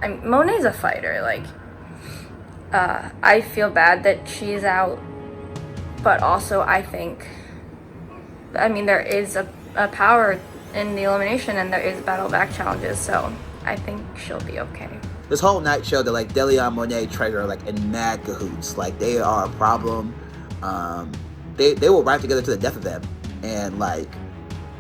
Monet's a fighter. Like, I feel bad that she's out, but also I think, there is a power in the elimination, and there is battle back challenges, so I think she'll be okay. This whole night showed that, like, Deleon, Monai, Treasure are, like, in mad cahoots. Like, they are a problem. They will ride together to the death of them. And, like,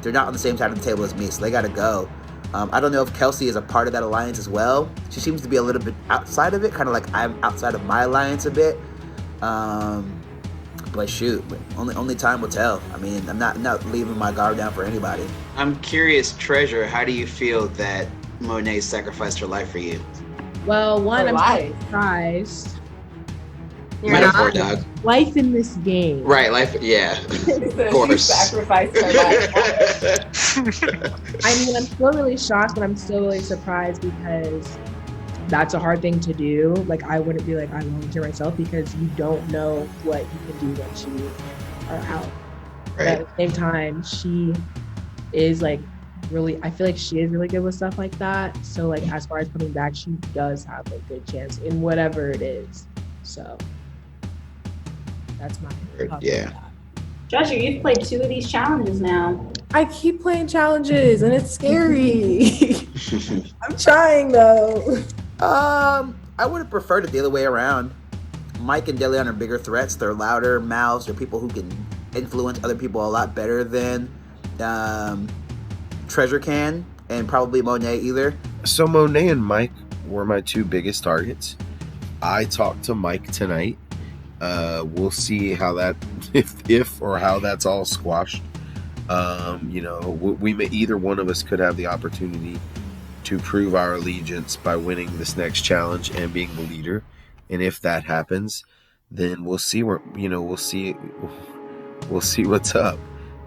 they're not on the same side of the table as me, so they gotta go. I don't know if Kelsey is a part of that alliance as well. She seems to be a little bit outside of it, kind of like I'm outside of my alliance a bit. But shoot, only time will tell. I mean, I'm not leaving my guard down for anybody. I'm curious, Treasure, how do you feel that Monai sacrificed her life for you? Well, one, I'm surprised. Metaphor, dog. Life in this game. Right, life, yeah. Of course. Sacrificed her life. I mean, I'm still really shocked, but I'm still really surprised because that's a hard thing to do. Like, I wouldn't be like, I volunteer myself because you don't know what you can do once you are out. Right. But at the same time, she is like really, I feel like she is really good with stuff like that. So like, as far as coming back, she does have a good chance in whatever it is. So that's my thought. Yeah. Treasure, you've played 2 of these challenges now. I keep playing challenges and it's scary. I'm trying though. I would have preferred it the other way around. Mike and Deleon are bigger threats. They're louder mouths. They're people who can influence other people a lot better than Treasure can, and probably Monai either. So Monai and Mike were my 2 biggest targets. I talked to Mike tonight. We'll see how that, if or how that's all squashed. We may, either one of us could have the opportunity to prove our allegiance by winning this next challenge and being the leader. And if that happens, then we'll see where, we'll see what's up.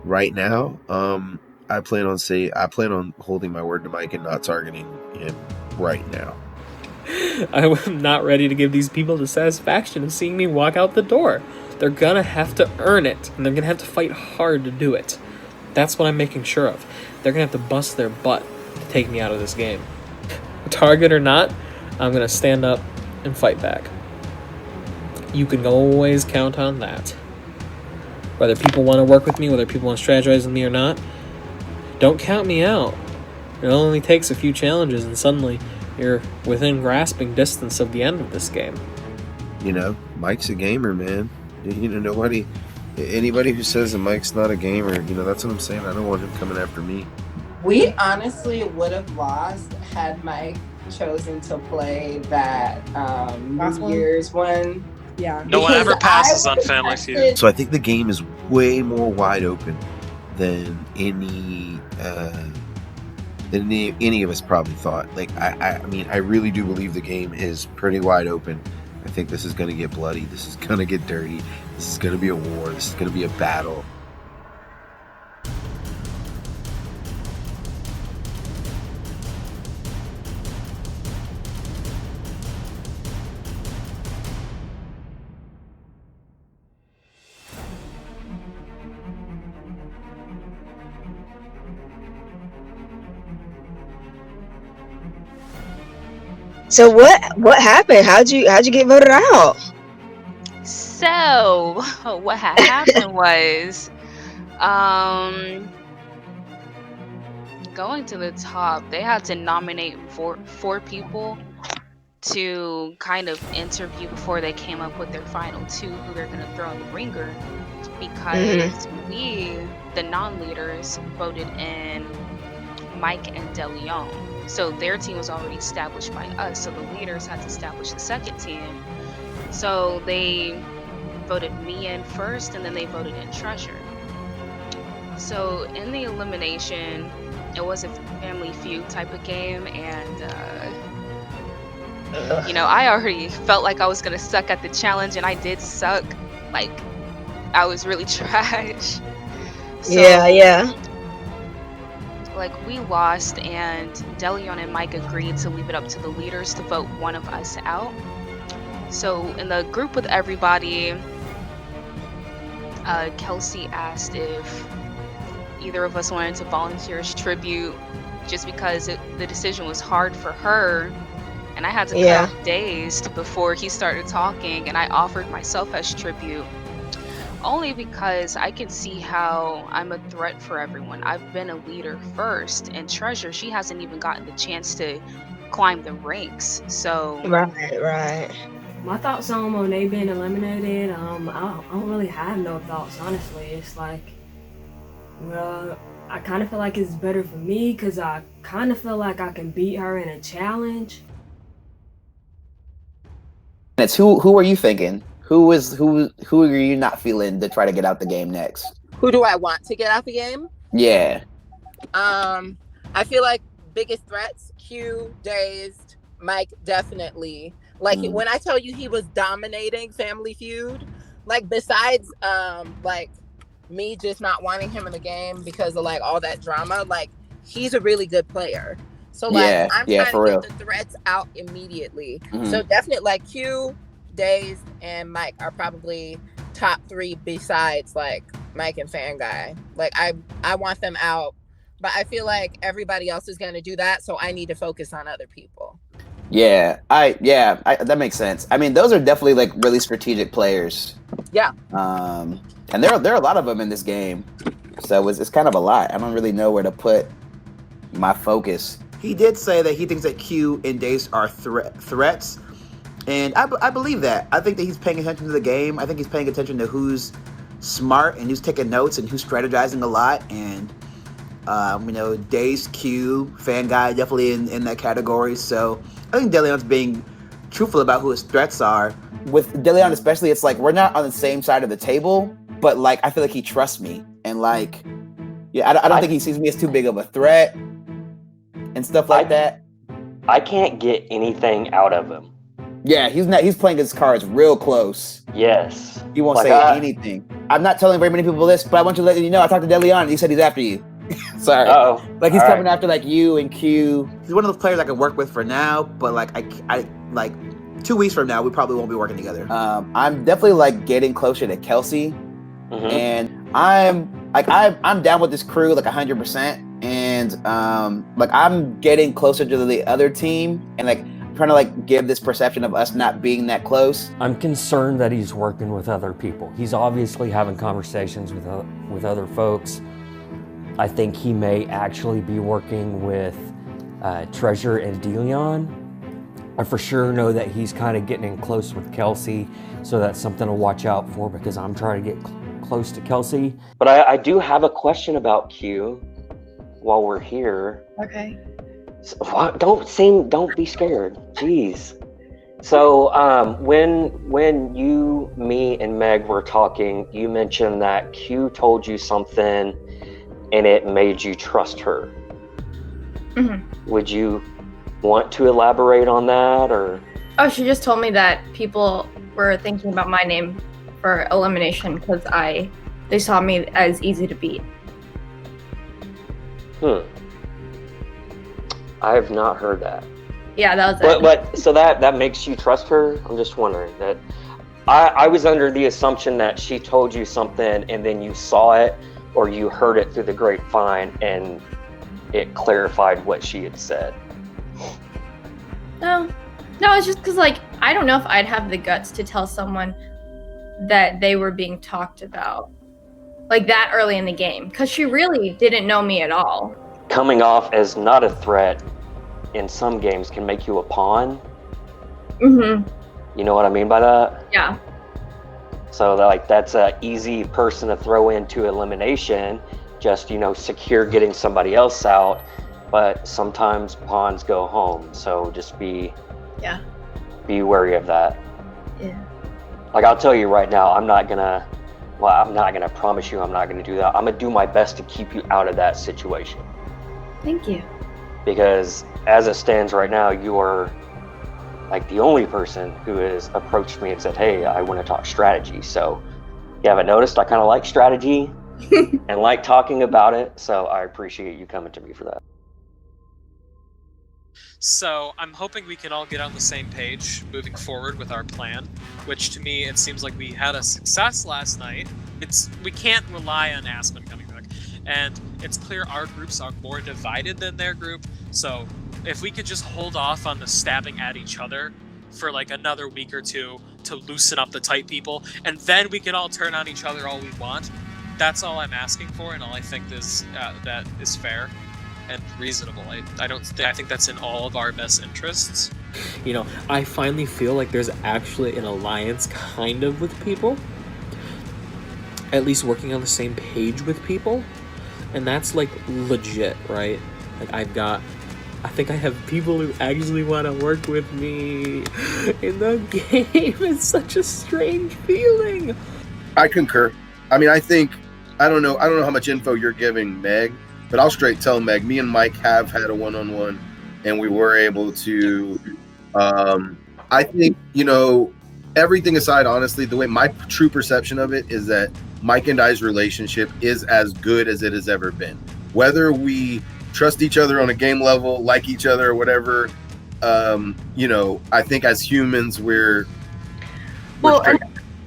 Right now, I plan on holding my word to Mike and not targeting him right now. I'm not ready to give these people the satisfaction of seeing me walk out the door. They're gonna have to earn it, and they're gonna have to fight hard to do it. That's what I'm making sure of. They're gonna have to bust their butt to take me out of this game. Target or not, I'm gonna stand up and fight back. You can always count on that. Whether people want to work with me, whether people want to strategize with me or not, don't count me out. It only takes a few challenges and suddenly you're within grasping distance of the end of this game. Mike's a gamer, man. Anybody who says that Mike's not a gamer, that's what I'm saying. I don't want him coming after me. We honestly would have lost had Mike chosen to play that New Year's one. Yeah. No one ever passes on Family Feud. So I think the game is way more wide open than any of us probably thought. Like, I mean, I really do believe the game is pretty wide open. I think this is going to get bloody. This is going to get dirty. This is going to be a war. This is going to be a battle. So what happened? How'd you get voted out? So what had happened was going to the top, they had to nominate four people to kind of interview before they came up with their final 2 who they're going to throw in the ringer, because we, the non-leaders, voted in Mike and DeLeon. So their team was already established by us, so the leaders had to establish the second team. So they voted me in first, and then they voted in Treasure. So in the elimination, it was a Family Feud type of game, and I already felt like I was gonna suck at the challenge, and I did suck. Like, I was really trash. So, Yeah. like, we lost, and DeLeon and Mike agreed to leave it up to the leaders to vote one of us out. So in the group with everybody, Kelsey asked if either of us wanted to volunteer as tribute, just because the decision was hard for her and I had to cut Yeah. off Dazed before he started talking, and I offered myself as tribute only because I can see how I'm a threat for everyone. I've been a leader first, and Treasure, she hasn't even gotten the chance to climb the ranks. So Right. My thoughts on Monai being eliminated, I don't really have no thoughts, honestly. It's like, well, I kind of feel like it's better for me because I kind of feel like I can beat her in a challenge. It's who are you thinking? Who are you not feeling to try to get out the game next? Who do I want to get out the game? Yeah. I feel like biggest threats, Q, Dazed, Mike, definitely. Like when I tell you he was dominating Family Feud, like besides like me just not wanting him in the game because of like all that drama, like he's a really good player. So like I'm trying to get the threats out immediately. So definitely like Q, Dazed, and Mike are probably top 3 besides like Mike and Fan Guy. Like I want them out, but I feel like everybody else is gonna do that, so I need to focus on other people. Yeah, that makes sense. I mean, those are definitely like really strategic players. Yeah. And there are a lot of them in this game, so it's kind of a lot. I don't really know where to put my focus. He did say that he thinks that Q and Dace are threats, and I believe that. I think that he's paying attention to the game. I think he's paying attention to who's smart and who's taking notes and who's strategizing a lot. And Dace, Q, Fan Guy, definitely in that category. So I think DeLeon's being truthful about who his threats are. With DeLeon especially, it's like we're not on the same side of the table, but like I feel like he trusts me, and like I don't think he sees me as too big of a threat and stuff like that. I can't get anything out of him. Yeah, he's playing his cards real close. Yes. He won't say anything. I'm not telling very many people this, but I want to let you know I talked to DeLeon and he said he's after you. Sorry. Uh-oh. Like he's coming after like you and Q. He's one of those players I can work with for now, but like I like 2 weeks from now we probably won't be working together. I'm definitely like getting closer to Kelsey, and I'm down with this crew like 100%, and like I'm getting closer to the other team, and like trying to like give this perception of us not being that close. I'm concerned that he's working with other people. He's obviously having conversations with other folks. I think he may actually be working with Treasure and DeLeon. I for sure know that he's kind of getting in close with Kelsey, so that's something to watch out for because I'm trying to get close to Kelsey. But I do have a question about Q while we're here. Okay. So, don't be scared. Jeez. So when you, me, and Meg were talking, you mentioned that Q told you something and it made you trust her. Mm-hmm. Would you want to elaborate on that, or? Oh, she just told me that people were thinking about my name for elimination because they saw me as easy to beat. I have not heard that. Yeah, that was it. But so that makes you trust her? I'm just wondering that. I was under the assumption that she told you something and then you saw it or you heard it through the grapevine and it clarified what she had said. No, it's just because, like, I don't know if I'd have the guts to tell someone that they were being talked about, like, that early in the game, because she really didn't know me at all. Coming off as not a threat in some games can make you a pawn. Mm-hmm. You know what I mean by that? Yeah. So, like, that's an easy person to throw into elimination, just, secure getting somebody else out. But sometimes pawns go home, so just be wary of that. Yeah. Like, I'll tell you right now, I'm not gonna promise you I'm not gonna do that. I'm gonna do my best to keep you out of that situation. Thank you. Because as it stands right now, you are like the only person who has approached me and said, hey, I want to talk strategy. So you haven't noticed I kind of like strategy and like talking about it. So I appreciate you coming to me for that. So I'm hoping we can all get on the same page moving forward with our plan, which to me, it seems like we had a success last night. We can't rely on Aspen coming back. And it's clear our groups are more divided than their group. So if we could just hold off on the stabbing at each other for like another week or two to loosen up the tight people, and then we can all turn on each other all we want. That's all I'm asking for, and all I think that is fair and reasonable. I think that's in all of our best interests. You know, I finally feel like there's actually an alliance kind of with people, at least working on the same page with people, and that's like legit, right? Like I think I have people who actually want to work with me in the game. It's such a strange feeling. I concur. I mean, I don't know how much info you're giving Meg, but I'll straight tell Meg, me and Mike have had a one-on-one, and we were able to, I think, you know, everything aside, honestly, the way my true perception of it is that Mike and I's relationship is as good as it has ever been. Whether we trust each other on a game level, like each other or whatever, you know, I think as humans, we're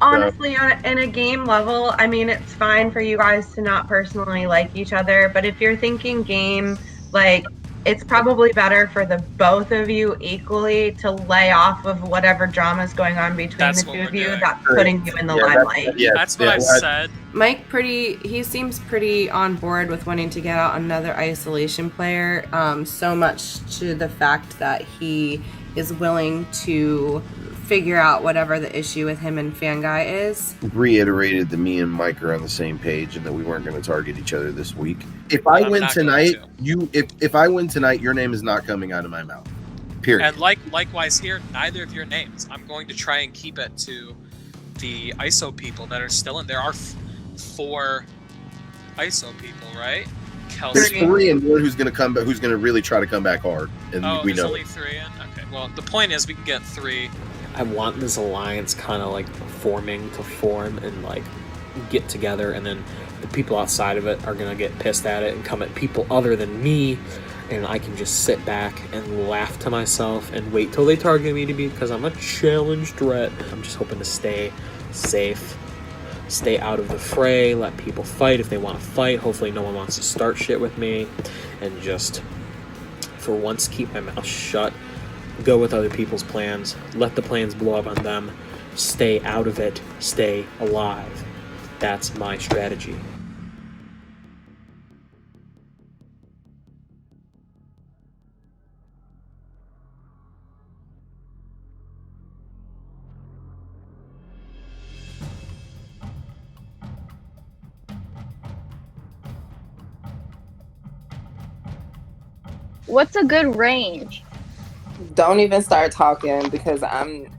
honestly, in a game level, I mean, it's fine for you guys to not personally like each other, but if you're thinking game, like, it's probably better for the both of you equally to lay off of whatever drama is going on between the two of you that's putting you in the limelight. That's what I said. Mike he seems pretty on board with wanting to get out another isolation player, so much to the fact that he is willing to figure out whatever the issue with him and Fanguy is. Reiterated that me and Mike are on the same page and that we weren't going to target each other this week. If I win tonight, if I win tonight, your name is not coming out of my mouth. Period. And likewise here, neither of your names. I'm going to try and keep it to the ISO people that are still in. There are 4 ISO people, right? Kelsey. There's 3 and one who's going to come back, who's going to really try to come back hard. And we there's know only 3 in? Okay. Well, the point is we can get 3. I want this alliance kind of like form and like get together, and then the people outside of it are gonna get pissed at it and come at people other than me, and I can just sit back and laugh to myself and wait till they target me because I'm a challenge threat. I'm just hoping to stay safe, stay out of the fray, let people fight if they want to fight. Hopefully no one wants to start shit with me, and just for once keep my mouth shut. Go with other people's plans, let the plans blow up on them, stay out of it, stay alive. That's my strategy. What's a good range? Don't even start talking because I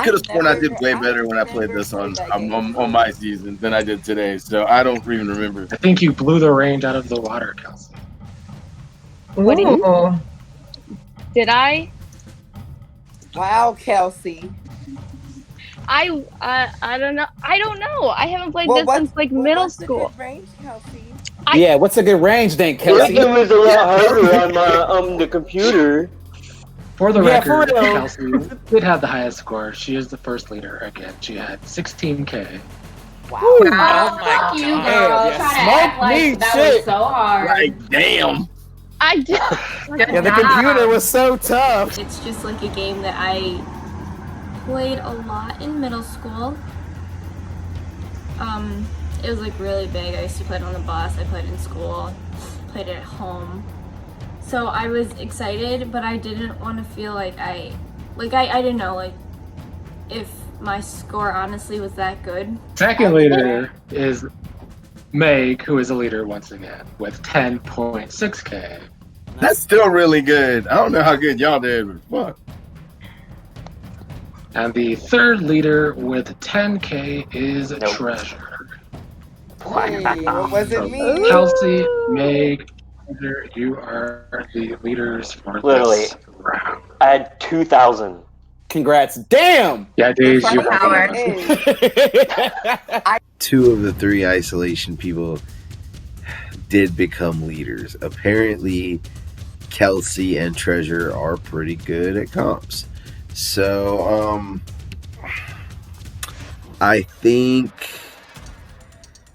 could have sworn I did way better when I played this on my season than I did today, so I don't even remember. I think you blew the range out of the water, Kelsey. What do you? Did I? Wow, Kelsey. I don't know. I don't know. I haven't played this since like middle school. Range, Kelsey? Yeah, what's a good range then, Kelsey? It was a lot harder on the computer. For the record, Kelsey did have the highest score. She is the first leader again. She had 16K. Wow. Oh my god. You girl. Smoke me, that shit. was so hard. Like, damn. I did. Yeah, the computer was so tough. It's just like a game that I played a lot in middle school. It was like really big. I used to play it on the bus, I played it in school, played it at home. So I was excited, but I didn't want to feel like I didn't know like if my score honestly was that good. Second leader is Meg, who is a leader once again with 10.6K. That's still really good. I don't know how good y'all did, but fuck. And the third leader with 10K is Treasure. Hey, what was it me? Kelsey, Meg, you are the leaders for this round. I had 2,000. Congrats. Damn! Yeah, Dazed, you Howard. Two of the 3 isolation people did become leaders. Apparently, Kelsey and Treasure are pretty good at comps. So, I think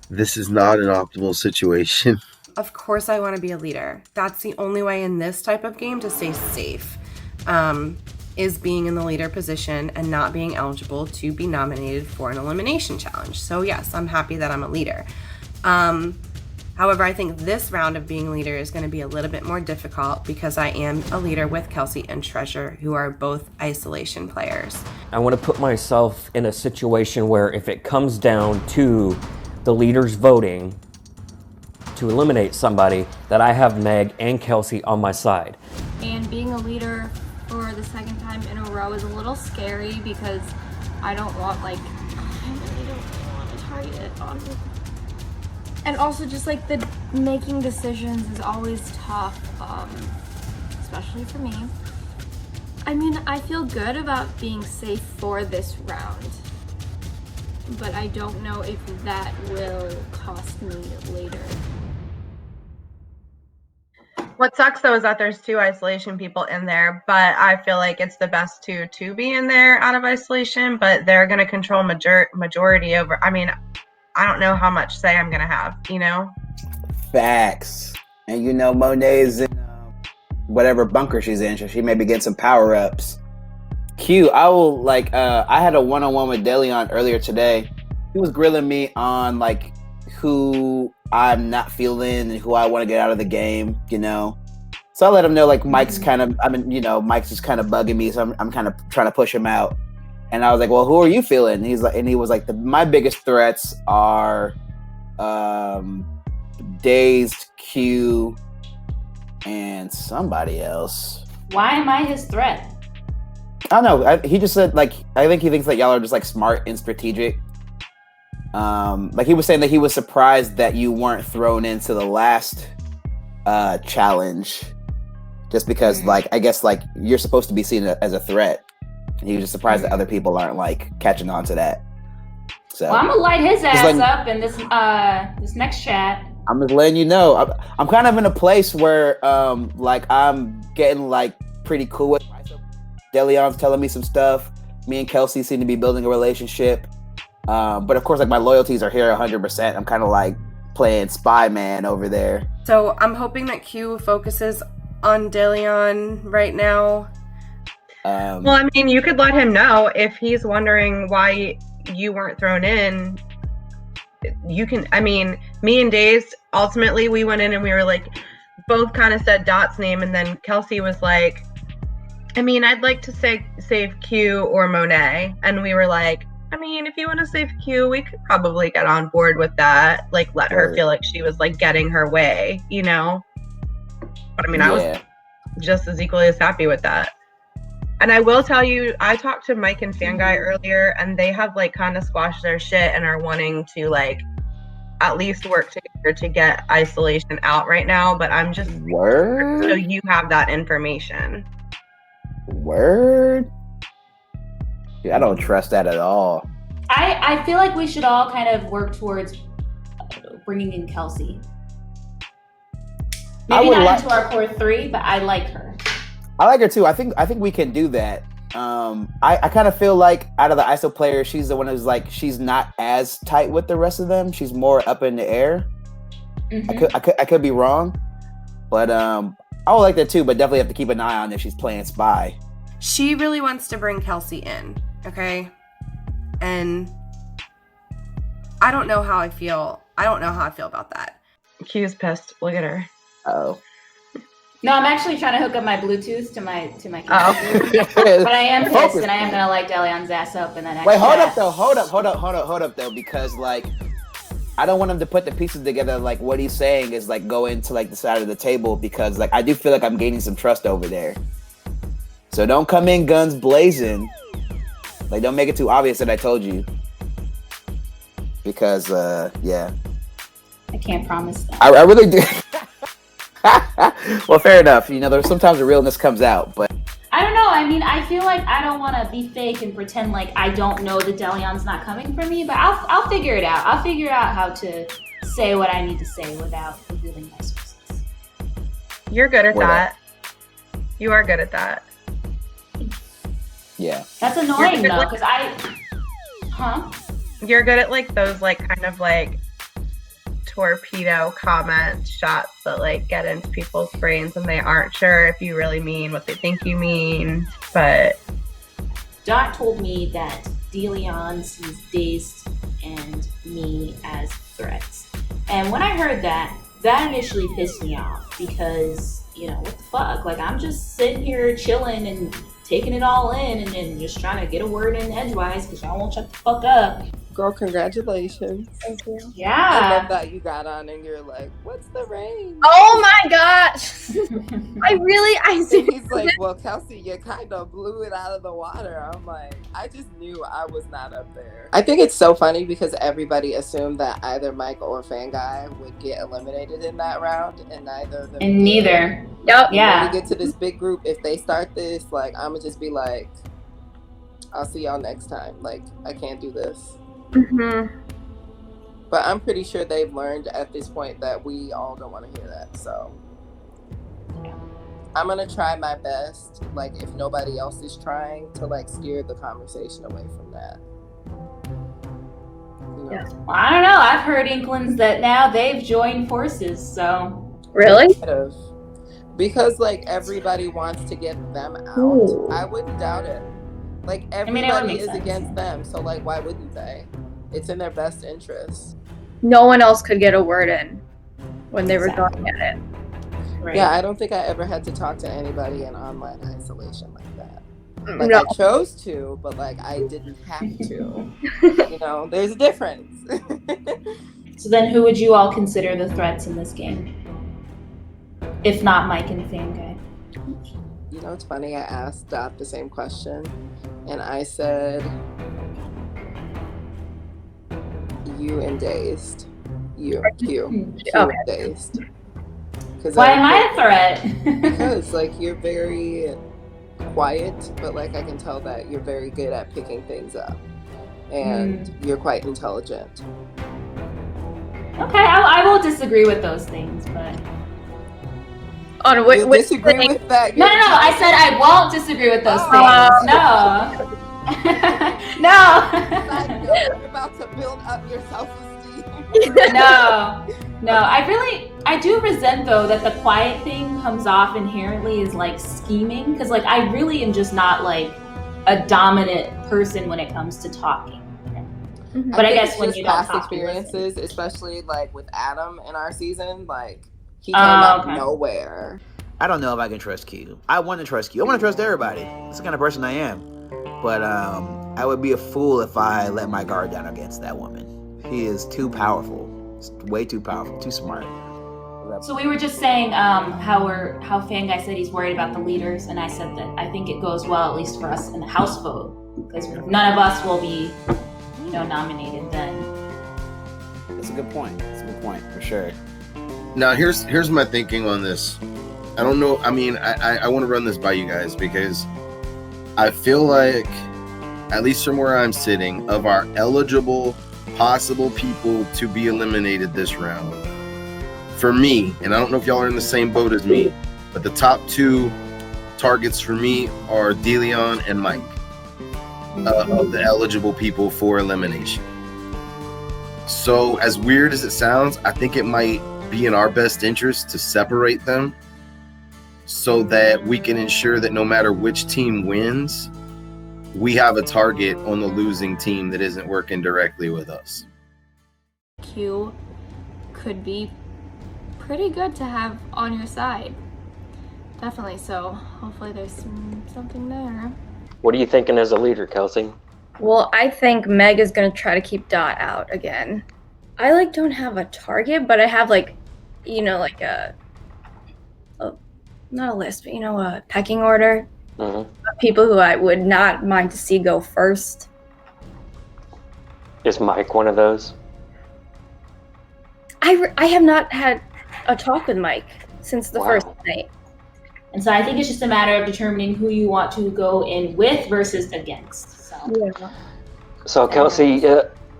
this is not an optimal situation. Of course I want to be a leader. That's the only way in this type of game to stay safe, is being in the leader position and not being eligible to be nominated for an elimination challenge. So yes, I'm happy that I'm a leader. However, I think this round of being leader is going to be a little bit more difficult because I am a leader with Kelsey and Treasure, who are both isolation players. I want to put myself in a situation where if it comes down to the leaders voting to eliminate somebody, that I have Meg and Kelsey on my side. And being a leader for the second time in a row is a little scary because I don't want, like, I really don't want to target on. And also just like the making decisions is always tough, especially for me. I mean, I feel good about being safe for this round, but I don't know if that will cost me later. What sucks though is that there's 2 isolation people in there, but I feel like it's the best 2 to be in there out of isolation, but they're going to control majority over. I mean, I don't know how much say I'm going to have, you know? Facts. And you know, Monai's in whatever bunker she's in, so she may be getting some power-ups. Q, I will, like, I had a one-on-one with Deleon earlier today. He was grilling me on, like, who I'm not feeling and who I want to get out of the game, you know? So I let him know, like, Mike's kind of, I mean, you know, Mike's just kind of bugging me, so I'm kind of trying to push him out. And I was like, well, who are you feeling? And he was like, my biggest threats are Dazed, Q, and somebody else. Why am I his threat? I don't know. He just said, like, I think he thinks that y'all are just, like, smart and strategic. Like, he was saying that he was surprised that you weren't thrown into the last challenge. Just because, like, I guess, like, you're supposed to be seen as a threat. And he was just surprised that other people aren't, like, catching on to that. So, Well, I'm gonna light his ass up in this this next chat. I'm just letting you know. I'm kind of in a place where, like, I'm getting, like, pretty cool with myself. Deleon's telling me some stuff. Me and Kelsey seem to be building a relationship. But, of course, like, my loyalties are here 100%. I'm kind of, like, playing spy man over there. So I'm hoping that Q focuses on Deleon right now. Well, I mean, you could let him know if he's wondering why you weren't thrown in. You can, I mean, me and Dazed, ultimately, we went in and we were like, both kind of said Dot's name, and then Kelsey was like, I mean, I'd like to save Q or Monai. And we were like, I mean, if you want to save Q, we could probably get on board with that. Like, let her feel like she was, like, getting her way, you know? But I mean, I was just as equally as happy with that. And I will tell you, I talked to Mike and Fanguy earlier, and they have, like, kind of squashed their shit and are wanting to, like, at least work together to get isolation out right now. But I'm just so you have that information. Word? Dude, I don't trust that at all. I feel like we should all kind of work towards bringing in Kelsey. Maybe not into our core 3, but I like her. I like her too. I think we can do that. I kind of feel like out of the ISO players, she's the one who's like, she's not as tight with the rest of them. She's more up in the air. Mm-hmm. I could be wrong, but I would like that too. But definitely have to keep an eye on if she's playing spy. She really wants to bring Kelsey in, okay? And I don't know how I feel. I don't know how I feel about that. Q's pissed. Look at her. Oh. No, I'm actually trying to hook up my Bluetooth to my computer. But I am pissed, and I am gonna light Deleon's ass up, and then wait, hold up though, because like I don't want him to put the pieces together. Like what he's saying is like go into like the side of the table, because like I do feel like I'm gaining some trust over there. So don't come in guns blazing. Like don't make it too obvious that I told you. Because yeah. I can't promise that. I really do. Well, fair enough. You know, there's sometimes the realness comes out, but I don't know. I mean, I feel like I don't want to be fake and pretend like I don't know that Deleon's not coming for me, but I'll figure it out. I'll figure out how to say what I need to say without revealing my sources. You're good at that. You are good at that. Yeah. That's annoying though, because You're good at like those like kind of like torpedo comment shots that like get into people's brains and they aren't sure if you really mean what they think you mean. But Dot told me that DeLeon sees Dazed and me as threats. And when I heard that, that initially pissed me off because, you know, what the fuck? Like, I'm just sitting here chilling and taking it all in and then just trying to get a word in edgewise because y'all won't shut the fuck up. Girl, congratulations. Thank you. Yeah. I love that you got on and you're like, what's the range? Oh my gosh. I And he's like, well, Kelsey, you kind of blew it out of the water. I'm like, I just knew I was not up there. I think it's so funny because everybody assumed that either Mike or Fanguy would get eliminated in that round, and neither of them And did. neither. Yep. Yeah. When we get to this big group, if they start this, like, I'm gonna just be like, I'll see y'all next time. Like, I can't do this. Mm-hmm. But I'm pretty sure they've learned at this point that we all don't want to hear that. So I'm gonna try my best, like if nobody else is trying, to like steer the conversation away from that. You know? Yeah. Well, I don't know. I've heard inklings that now they've joined forces. So really, because like everybody wants to get them out. Ooh. I wouldn't doubt it. Like it would everybody make is sense. against them, so like why wouldn't they? It's in their best interest. No one else could get a word in when they were going at it. Right. Yeah, I don't think I ever had to talk to anybody in online isolation like that. Like No. I chose to, but like I didn't have to. You know, there's a difference. So then who would you all consider the threats in this game? If not Mike and Fanguy. You know, it's funny, I asked Dot the same question, and I said, you and Dazed. You and Dazed. Why am I a threat? Because, like, you're very quiet, but, like, I can tell that you're very good at picking things up. And you're quite intelligent. Okay, I will disagree with those things, but... On you disagree with that? No, I said I won't disagree with those things. No. You're about to build up your self-esteem. No, I do resent though that the quiet thing comes off inherently as like scheming, because like I really am just not like a dominant person when it comes to talking. But I guess when you don't past talk, experiences, especially like with Adam in our season, like he came out of nowhere. I don't know if I can trust Q. I want to trust Q. I want to trust everybody. That's the kind of person I am. But I would be a fool if I let my guard down against that woman. He is too powerful. Way too powerful. Too smart. So we were just saying how Fanguy said he's worried about the leaders, and I said that I think it goes well, at least for us in the House vote, because none of us will be, nominated then. That's a good point. That's a good point, for sure. Now, here's my thinking on this. I don't know. I mean, I want to run this by you guys because I feel like, at least from where I'm sitting, of our eligible possible people to be eliminated this round, for me, and I don't know if y'all are in the same boat as me, but the top two targets for me are DeLeon and Mike of the eligible people for elimination. So as weird as it sounds, I think it might be in our best interest to separate them so that we can ensure that no matter which team wins, we have a target on the losing team that isn't working directly with us. Q could be pretty good to have on your side. Definitely, so hopefully there's something there. What are you thinking as a leader, Kelsey? Well, I think Meg is going to try to keep Dot out again. I don't have a target, but I have a not a list, but a pecking order of people who I would not mind to see go first. Is Mike one of those? I have not had a talk with Mike since the first night. And so I think it's just a matter of determining who you want to go in with versus against. So Kelsey,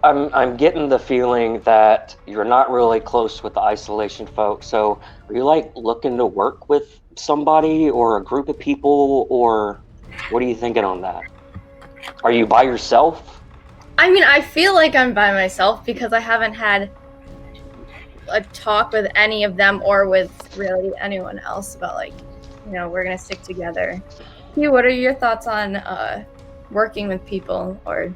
I'm getting the feeling that you're not really close with the isolation folks. So are you looking to work with somebody or a group of people, or what are you thinking on that? Are you by yourself? I mean, I feel like I'm by myself because I haven't had a talk with any of them or with really anyone else about like, we're gonna stick together. Hugh, what are your thoughts on working with people? Or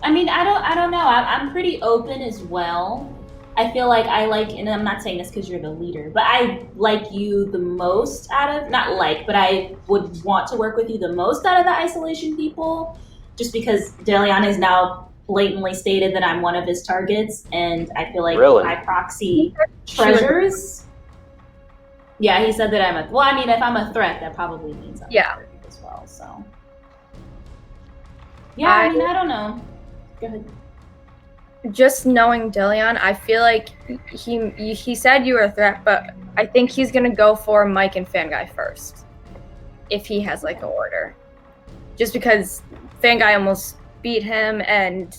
I mean, I don't know. I'm pretty open as well. I feel like and I'm not saying this because you're the leader, but I like you the most but I would want to work with you the most out of the isolation people, just because DeLeon has now blatantly stated that I'm one of his targets, and I feel like by proxy, Treasures. Yeah, he said that if I'm a threat, that probably means I'm a target as well. So, yeah, I don't know. Go ahead. Just knowing DeLeon, I feel like he said you were a threat, but I think he's gonna go for Mike and Fanguy first, if he has like an order. Just because Fanguy almost beat him, and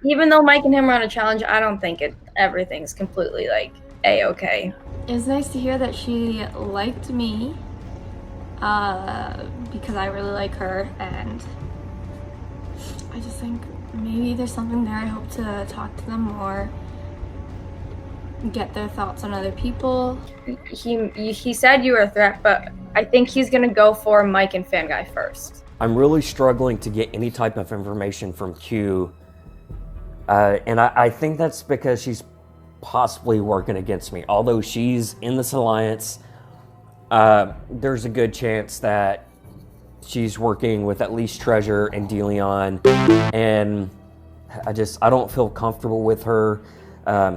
even though Mike and him are on a challenge, I don't think everything's completely like A-okay. It's nice to hear that she liked me, because I really like her, and I just think maybe there's something there. I hope to talk to them more, get their thoughts on other people. He said you were a threat, but I think he's gonna go for Mike and Fanguy first. I'm really struggling to get any type of information from Q, and I think that's because she's possibly working against me. Although she's in this alliance, there's a good chance that she's working with at least Treasure and DeLeon, and I don't feel comfortable with her.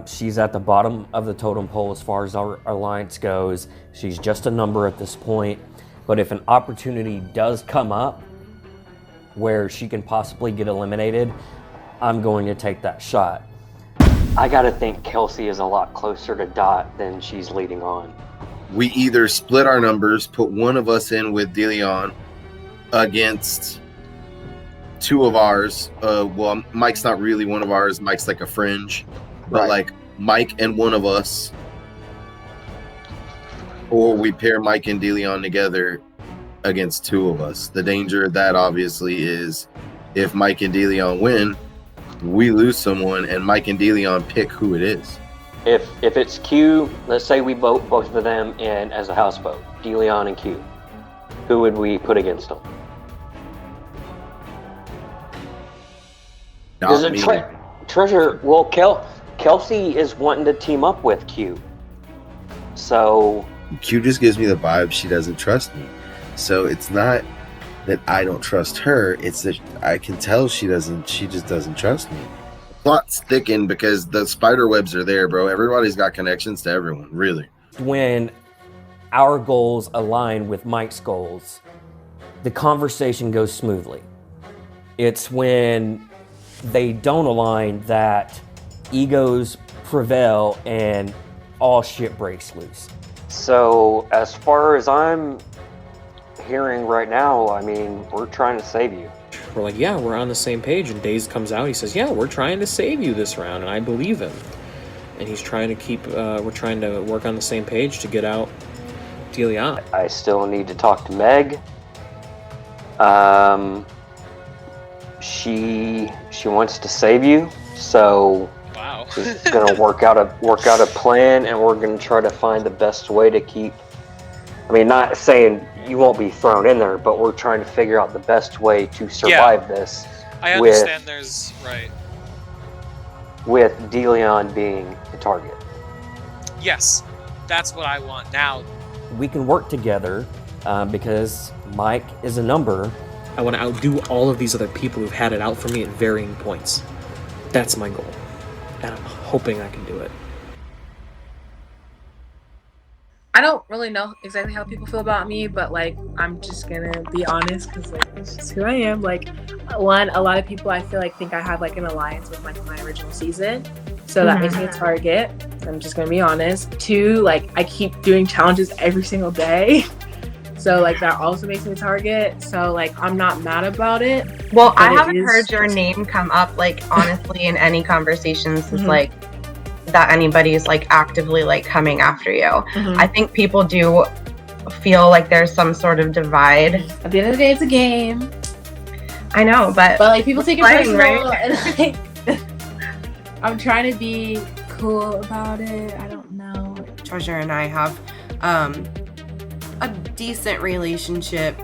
She's at the bottom of the totem pole as far as our alliance goes. She's just a number at this point, but if an opportunity does come up where she can possibly get eliminated, I'm going to take that shot. I gotta think Kelsey is a lot closer to Dot than she's leading on. We either split our numbers, put one of us in with DeLeon against two of ours. Well, Mike's not really one of ours. Mike's like a fringe. But like Mike and one of us. Or we pair Mike and DeLeon together against two of us. The danger of that obviously is if Mike and DeLeon win, we lose someone and Mike and DeLeon pick who it is. If it's Q, let's say we vote both of them in as a house vote, DeLeon and Q, who would we put against them? Treasure, well, Kelsey is wanting to team up with Q. So Q just gives me the vibe she doesn't trust me. So it's not that I don't trust her, it's that I can tell she just doesn't trust me. Plot's thickened because the spider webs are there, bro. Everybody's got connections to everyone, really. When our goals align with Mike's goals, the conversation goes smoothly. It's when they don't align that egos prevail and all shit breaks loose. So as far as I'm hearing right now, I mean, we're trying to save you. We're like, yeah, we're on the same page, and Dazed comes out, he says, yeah, we're trying to save you this round, and I believe him. And he's trying to we're trying to work on the same page to get out DeLeon. I still need to talk to Meg. She wants to save you, so she's gonna work out a plan, and we're gonna try to find the best way to keep. I mean, not saying you won't be thrown in there, but we're trying to figure out the best way to survive this. I understand with DeLeon being the target. Yes, that's what I want now. We can work together because Mike is a number. I want to outdo all of these other people who've had it out for me at varying points. That's my goal, and I'm hoping I can do it. I don't really know exactly how people feel about me, but like I'm just gonna be honest because like it's just who I am. Like a lot of people I feel like think I have like an alliance with like my original season, so that makes me a target. I'm just gonna be honest. 2, like I keep doing challenges every single day, so like that also makes me a target. So like I'm not mad about it. Well, I haven't heard your name come up like honestly in any conversations since like that anybody's like actively like coming after you. I think people do feel like there's some sort of divide. At the end of the day, it's a game. I know, but like people take it personal, right? and like I'm trying to be cool about it. I don't know. Treasure and I have a decent relationship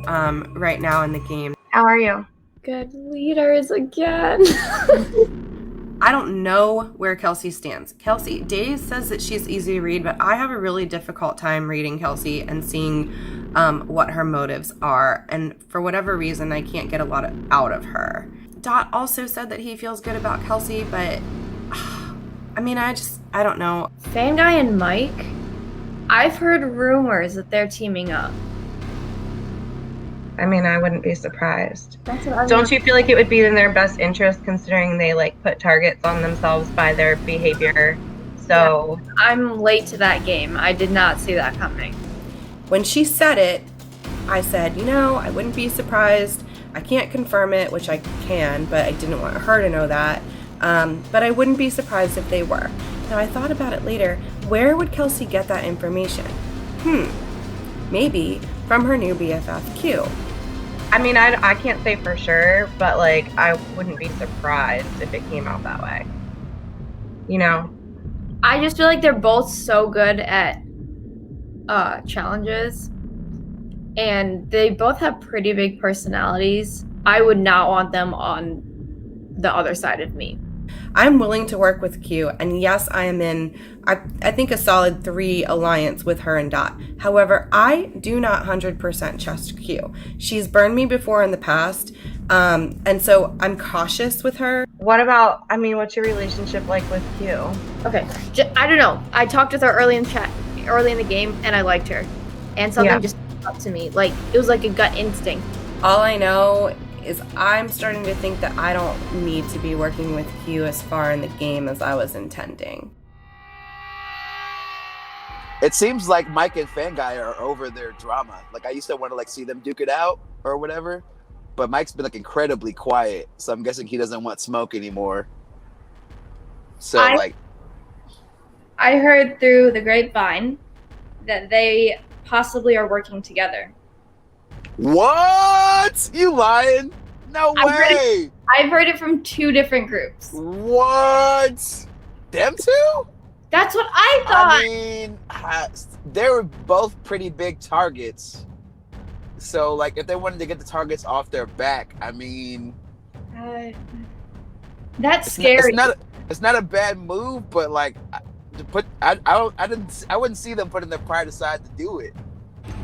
right now in the game. How are you? Good leaders again. I don't know where Kelsey stands. Kelsey, Dazed says that she's easy to read, but I have a really difficult time reading Kelsey and seeing what her motives are. And for whatever reason, I can't get a lot out of her. Dot also said that he feels good about Kelsey, but I mean, I don't know. Fanguy and Mike, I've heard rumors that they're teaming up. I mean, I wouldn't be surprised. That's what I Don't you feel like it would be in their best interest, considering they like put targets on themselves by their behavior? So yeah, I'm late to that game. I did not see that coming. When she said it, I said, I wouldn't be surprised. I can't confirm it, which I can, but I didn't want her to know that. But I wouldn't be surprised if they were. Now, I thought about it later. Where would Kelsey get that information? Maybe from her new BFF, Q. I mean, I can't say for sure, but like, I wouldn't be surprised if it came out that way. I just feel like they're both so good at challenges, and they both have pretty big personalities. I would not want them on the other side of me. I'm willing to work with Q, and yes, I am in, I think, a solid 3 alliance with her and Dot. However, I do not 100% trust Q. She's burned me before in the past, and so I'm cautious with her. What's your relationship like with Q? Okay, I don't know. I talked with her early in the game, and I liked her. And something just up to me. Like, it was like a gut instinct. All I know is I'm starting to think that I don't need to be working with Q as far in the game as I was intending. It seems like Mike and Fanguy are over their drama. Like, I used to want to see them duke it out or whatever, but Mike's been incredibly quiet, so I'm guessing he doesn't want smoke anymore. So I heard through the grapevine that they possibly are working together. What? You lying? No way! I've heard it from 2 different groups. What? Them 2? That's what I thought. I mean, they were both pretty big targets. So, if they wanted to get the targets off their back, I mean... that's scary. It's not a bad move, but, I wouldn't see them putting their pride aside to do it.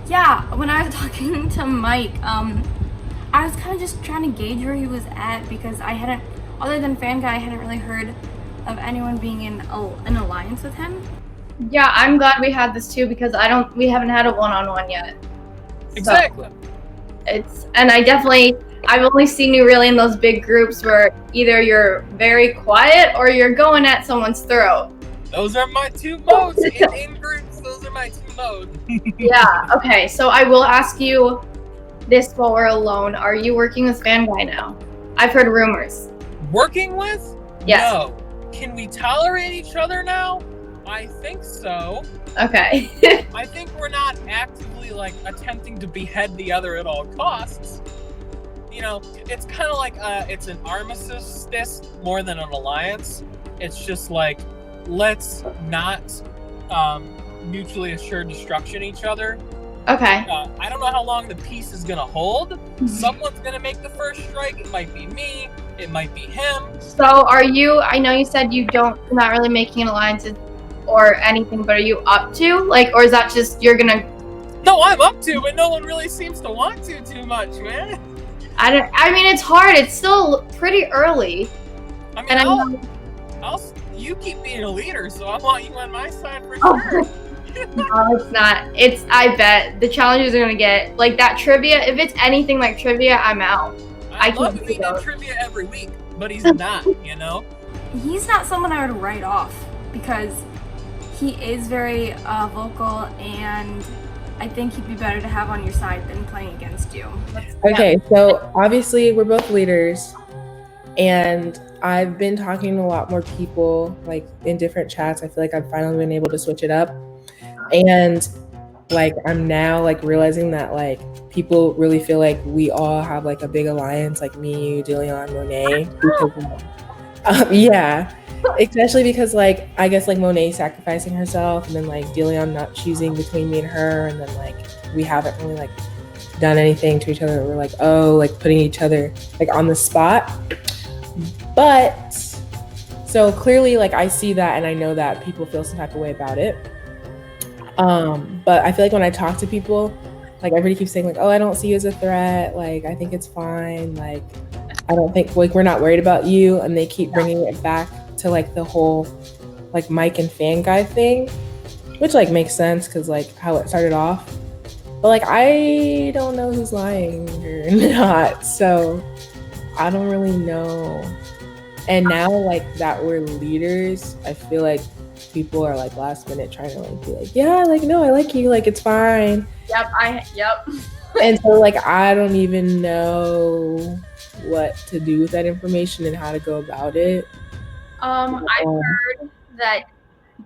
Yeah, when I was talking to Mike, I was kind of just trying to gauge where he was at, because I hadn't, other than Fanguy, I hadn't really heard of anyone being in an alliance with him. Yeah, I'm glad we had this too, because we haven't had a one-on-one yet. Exactly. So I've only seen you really in those big groups where either you're very quiet or you're going at someone's throat. Those are my 2 modes. in groups, those are my 2 modes. Yeah, okay, so I will ask you this while we're alone. Are you working with Fanguy now? I've heard rumors. Working with? Yes. No. Can we tolerate each other now? I think so. Okay. I think we're not actively attempting to behead the other at all costs. It's kind of it's an armistice more than an alliance. It's just let's not mutually assured destruction each other. Okay. I don't know how long the peace is going to hold. Someone's going to make the first strike. It might be me. It might be him. So I know you said you're not really making an alliance or anything, but are you up to? Or is that just you're going to... No, I'm up to, but no one really seems to want to too much, man. I mean, it's hard. It's still pretty early. You keep being a leader, so I want you on my side for sure. No, it's not. I bet the challenges are gonna get that trivia. If it's anything like trivia, I'm out. I love if he did trivia every week, but he's not. He's not someone I would write off, because he is very vocal, and I think he'd be better to have on your side than playing against you. Okay, so obviously we're both leaders, and I've been talking to a lot more people in different chats. I feel like I've finally been able to switch it up, and I'm now realizing that people really feel like we all have a big alliance, me, you, Deleon, Monai, because yeah. Especially because, like, I guess, like, Monet sacrificing herself, and then, like, Deleon not choosing between me and her, and then, like, we haven't really, like, done anything to each other. We're like, oh, like, putting each other, like, on the spot. But, so clearly, like, I see that, and I know that people feel some type of way about it. But I feel like when I talk to people, like, everybody keeps saying, like, oh, I don't see you as a threat. Like, I think it's fine. Like, I don't think, like, we're not worried about you. And they keep bringing it back to, like, the whole, like, Mike and Fan Guy thing, which, like, makes sense because, like, how it started off. But, like, I don't know who's lying or not. So I don't really know. And now, like, that we're leaders, I feel like people are, like, last minute trying to, like, be like, yeah, like, no, I like you. Like, it's fine. Yep. And so, like, I don't even know what to do with that information and how to go about it. I've heard that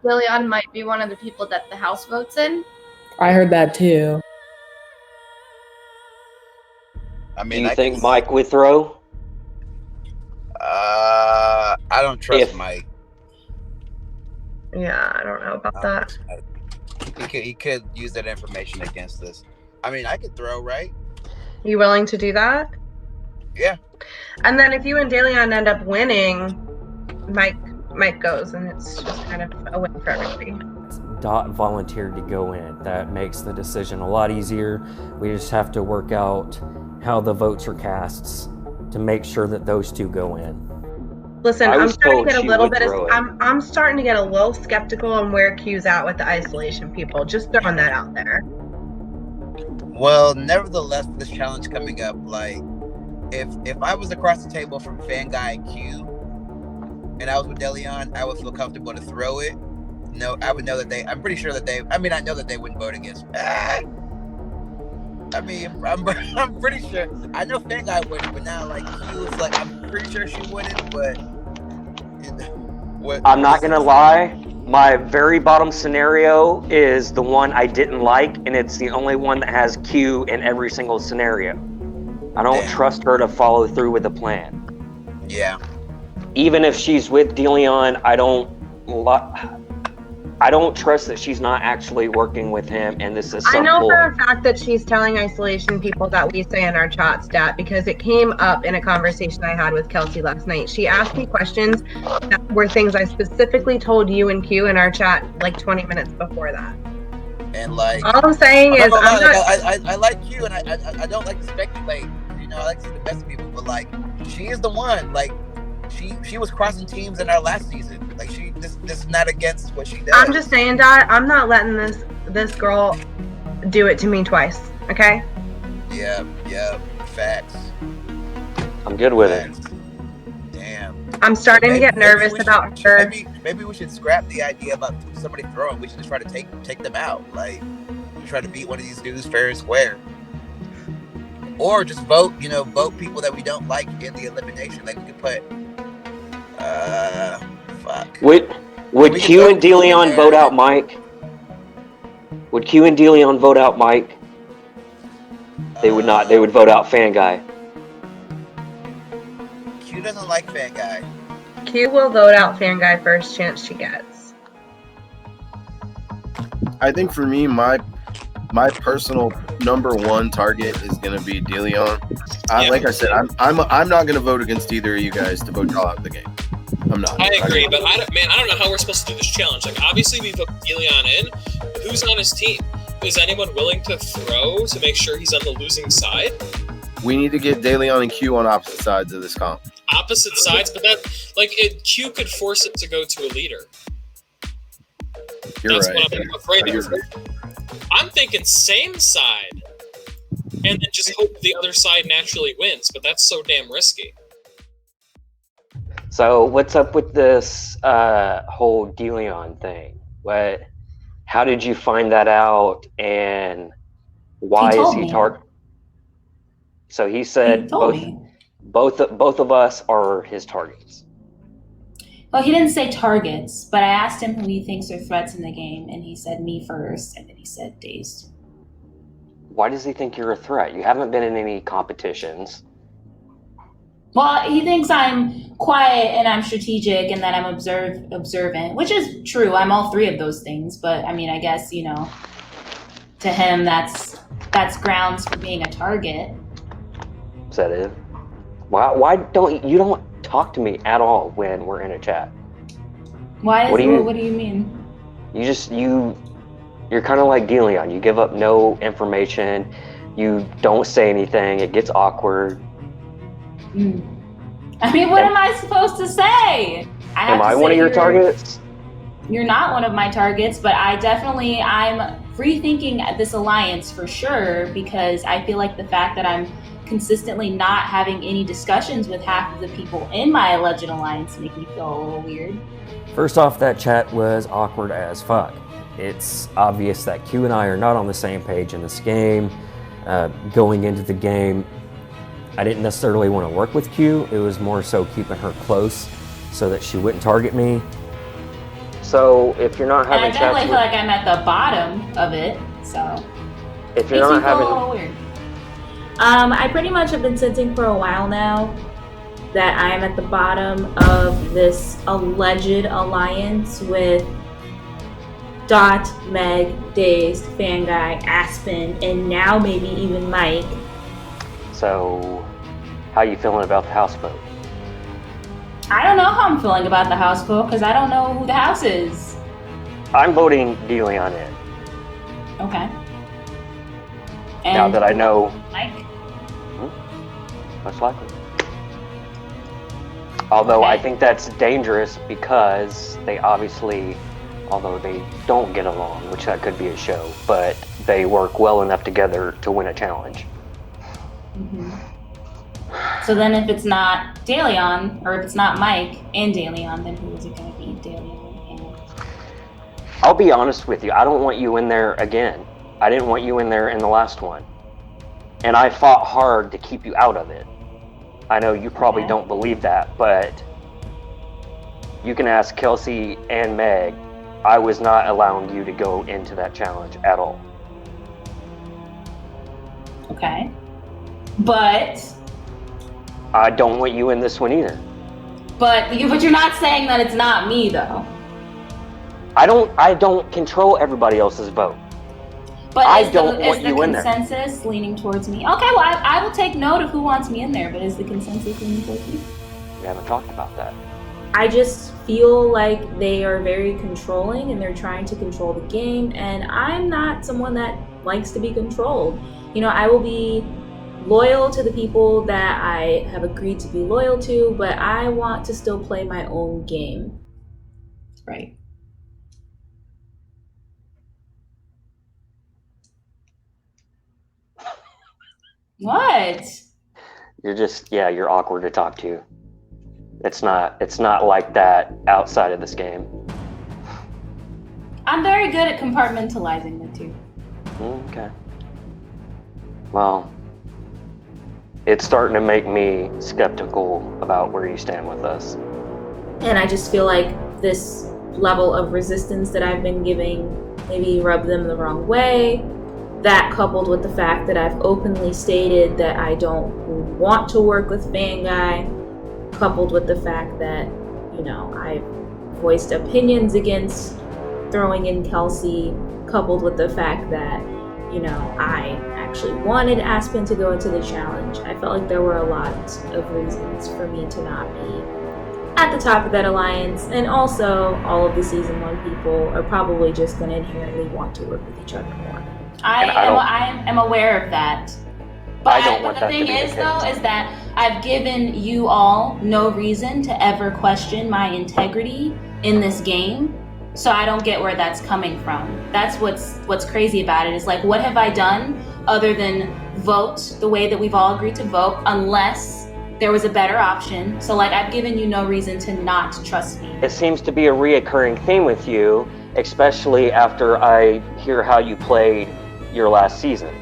Deleon might be one of the people that the house votes in. I heard that too. I Do mean, you think Mike would throw? I don't trust Mike. Yeah, I don't know about that. He could use that information against us. I mean, I could throw, right? You willing to do that? Yeah. And then if you and Deleon end up winning, Mike goes, and it's just kind of a win for everybody. Dot volunteered to go in. That makes the decision a lot easier. We just have to work out how the votes are cast to make sure that those two go in. Listen, I'm starting to get a little bit throw it. I'm starting to get a little skeptical on where Q's at with the isolation people. Just throwing that out there. Well, nevertheless, this challenge coming up, like, if I was across the table from Fan Guy and Q, and I was with Deleon, I would feel comfortable to throw it. No, I would know that I'm pretty sure that I know that they wouldn't vote against me. I mean, I'm pretty sure. I know Fan Guy wouldn't, but now, like, Q is like, I'm pretty sure she wouldn't, but I'm not gonna lie. My very bottom scenario is the one I didn't like, and it's the only one that has Q in every single scenario. I don't trust her to follow through with the plan. Yeah. Even if she's with Deleon, I don't trust that she's not actually working with him, and this is some I know ploy. for a fact that she's telling isolation people that we say in our chat stat, because it came up in a conversation I had with Kelsey last night. She asked me questions that were things I specifically told you and Q in our chat like 20 minutes before that. And, like, all I'm saying is I like Q, and I don't like to speculate. You know, I like to see the best of people, but, like, she is the one. Like, she was crossing teams in our last season. Like, this is not against what she does. I'm just saying, Dot, I'm not letting this girl do it to me twice. Okay? Yeah, facts. I'm good with it. Damn. I'm starting to get nervous about her. Maybe we should scrap the idea about somebody throwing. We should just try to take them out. Like, we try to beat one of these dudes fair and square. Or just vote people that we don't like in the elimination. Like, we could put fuck. Would Q and Deleon vote out Mike? Would Q and Deleon vote out Mike? They would not. They would vote out Fan Guy. Q doesn't like Fan Guy. Q will vote out Fan Guy first chance she gets. I think for me, my personal number one target is going to be Deleon. Like I said, I'm not going to vote against either of you guys to vote y'all out of the game. I'm not. I agree, but I don't know how we're supposed to do this challenge. Like, obviously we put Deleon in, but who's on his team? Is anyone willing to throw to make sure he's on the losing side? We need to get Deleon and Q on opposite sides of this comp. Opposite sides, but Q could force it to go to a leader. You're That's right. what I'm afraid of. I'm thinking same side, and then just hope the other side naturally wins. But that's so damn risky. So what's up with this whole Deleon thing? How did you find that out, and why is he target? So he said both of us are his targets. Well, he didn't say targets, but I asked him who he thinks are threats in the game, and he said me first, and then he said Dazed. Why does he think you're a threat? You haven't been in any competitions. Well, he thinks I'm quiet and I'm strategic and that I'm observant, which is true. I'm all three of those things. But I mean, I guess, you know, to him, that's grounds for being a target. Is that it? Why don't you don't talk to me at all when we're in a chat? What do you mean? You're kind of like Deleon. You give up no information. You don't say anything. It gets awkward. I mean, what am I supposed to say? Am I one of your targets? You're not one of my targets, but I'm rethinking this alliance for sure, because I feel like the fact that I'm consistently not having any discussions with half of the people in my alleged alliance make me feel a little weird. First off, that chat was awkward as fuck. It's obvious that Q and I are not on the same page in this game. Going into the game, I didn't necessarily want to work with Q. It was more so keeping her close so that she wouldn't target me. So if you're not having and I definitely feel like I'm at the bottom of it, so if you're not having, a little weird. I pretty much have been sensing for a while now that I am at the bottom of this alleged alliance with Dot, Meg, Dazed, Fanguy, Aspen, and now maybe even Mike. So, how you feeling about the houseboat? I don't know how I'm feeling about the houseboat because I don't know who the house is. I'm voting Deleon in. Okay. And now that I know Mike? Most likely. Although I think that's dangerous because they obviously, although they don't get along, which that could be a show, but they work well enough together to win a challenge. Mm-hmm. So then if it's not Deleon, or if it's not Mike and Deleon, then who is it going to be? Deleon and... I'll be honest with you, I don't want you in there again. I didn't want you in there in the last one. And I fought hard to keep you out of it. I know you probably don't believe that, but you can ask Kelsey and Meg. I was not allowing you to go into that challenge at all. Okay. But I don't want you in this one either. But you're not saying that it's not me though. I don't control everybody else's vote. But I don't want you in there. Is the consensus leaning towards me? Okay, well, I will take note of who wants me in there, but is the consensus leaning towards me? We haven't talked about that. I just feel like they are very controlling and they're trying to control the game, and I'm not someone that likes to be controlled. You know, I will be loyal to the people that I have agreed to be loyal to, but I want to still play my own game. Right. What? You're awkward to talk to. It's not like that outside of this game. I'm very good at compartmentalizing the two. Okay. Well, it's starting to make me skeptical about where you stand with us. And I just feel like this level of resistance that I've been giving maybe rubbed them the wrong way. That coupled with the fact that I've openly stated that I don't want to work with Fanguy, coupled with the fact that, you know, I've voiced opinions against throwing in Kelsey, coupled with the fact that, you know, I actually wanted Aspen to go into the challenge. I felt like there were a lot of reasons for me to not be at the top of that alliance. And also, all of the Season 1 people are probably just going to inherently want to work with each other more. I am aware of that. But the thing is, though, is that I've given you all no reason to ever question my integrity in this game. So I don't get where that's coming from. That's what's crazy about it. Is like, what have I done other than vote the way that we've all agreed to vote, unless there was a better option? So like, I've given you no reason to not trust me. It seems to be a reoccurring theme with you, especially after I hear how you played your last season.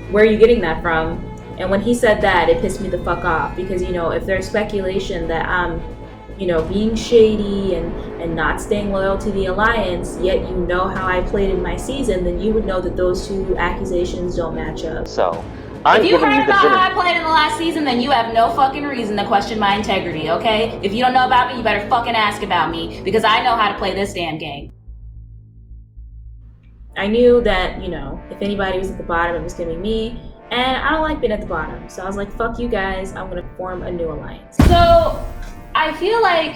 Where are you getting that from? And when he said that, it pissed me the fuck off, because, you know, if there's speculation that I'm, you know, being shady and not staying loyal to the alliance, yet you know how I played in my season, then you would know that those two accusations don't match up. So I'm If you giving heard you the about how I benefit. played in the last season, then you have no fucking reason to question my integrity, okay? If you don't know about me, you better fucking ask about me, because I know how to play this damn game. I knew that, you know, if anybody was at the bottom, it was gonna be me, and I don't like being at the bottom. So I was like, fuck you guys, I'm gonna form a new alliance. So I feel like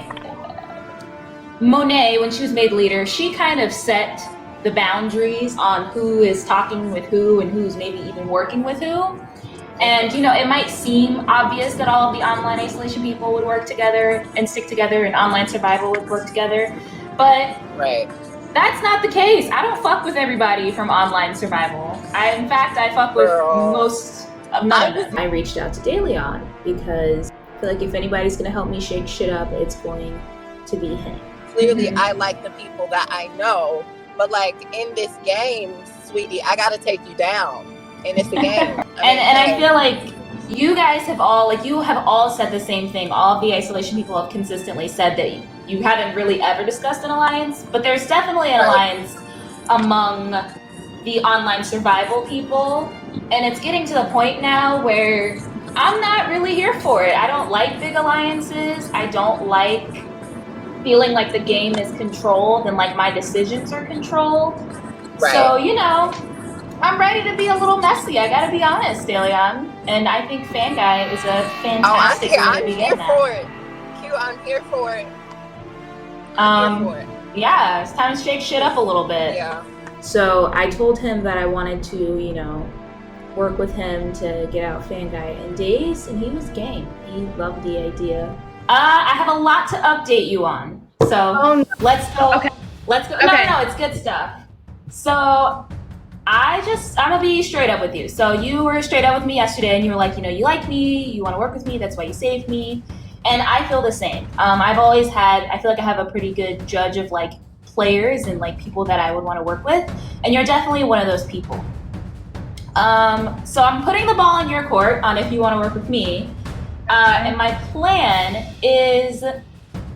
Monai, when she was made leader, she kind of set the boundaries on who is talking with who and who's maybe even working with who. And, you know, it might seem obvious that all of the online isolation people would work together and stick together and online survival would work together, but that's not the case. I don't fuck with everybody from online survival. In fact, I fuck with most of none of them. I reached out to DeLeon because I feel like if anybody's gonna help me shake shit up, it's going to be him. Clearly, I like the people that I know, but like in this game, sweetie, I gotta take you down, and it's a game. And I feel like you guys have all said the same thing. All of the isolation people have consistently said that you haven't really ever discussed an alliance, but there's definitely an alliance among the online survival people, and it's getting to the point now where I'm not really here for it. I don't like big alliances. I don't like feeling like the game is controlled and like my decisions are controlled. So, you know, I'm ready to be a little messy. I gotta be honest, DeLeon. And I think Fanguy is a fantastic way to begin that. For it. Q, I'm here for it. Yeah, it's time to shake shit up a little bit. Yeah. So I told him that I wanted to, you know, work with him to get out Fanguy and Dazed, and he was game. He loved the idea. I have a lot to update you on. So let's go. Okay. Let's go. Okay. No, it's good stuff. So I'm gonna be straight up with you. So you were straight up with me yesterday and you were like, you know, you like me, you wanna work with me, that's why you saved me. And I feel the same. I feel like I have a pretty good judge of like players and like people that I would wanna work with. And you're definitely one of those people. So I'm putting the ball in your court on if you wanna work with me. And my plan is